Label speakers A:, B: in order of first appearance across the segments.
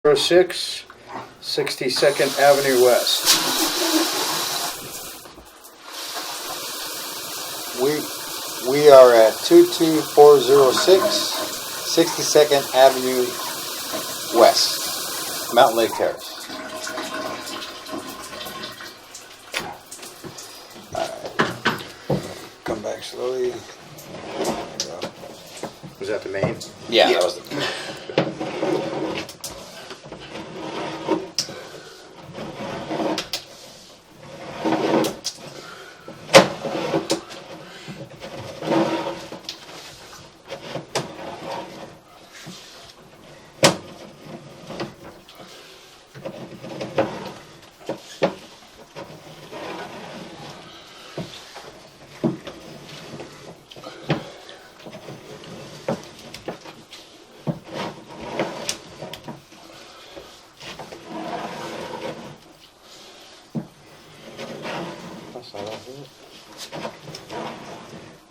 A: 06, 62nd Avenue West.
B: We are at 22406 62nd Avenue West, Mountain Lake Terrace. Come back slowly.
A: Was that the main?
B: Yeah, that was the.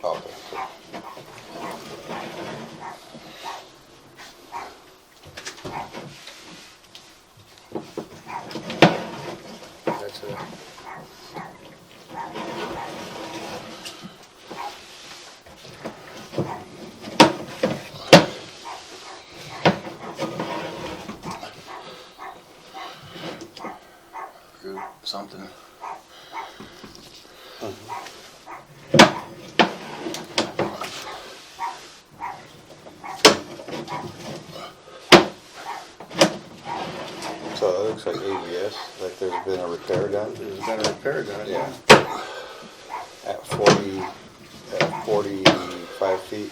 B: Okay.
A: That's it.
B: Something. So it looks like ABS, like there's been a repair done.
A: There's been a repair done.
B: Yeah. At 45 feet.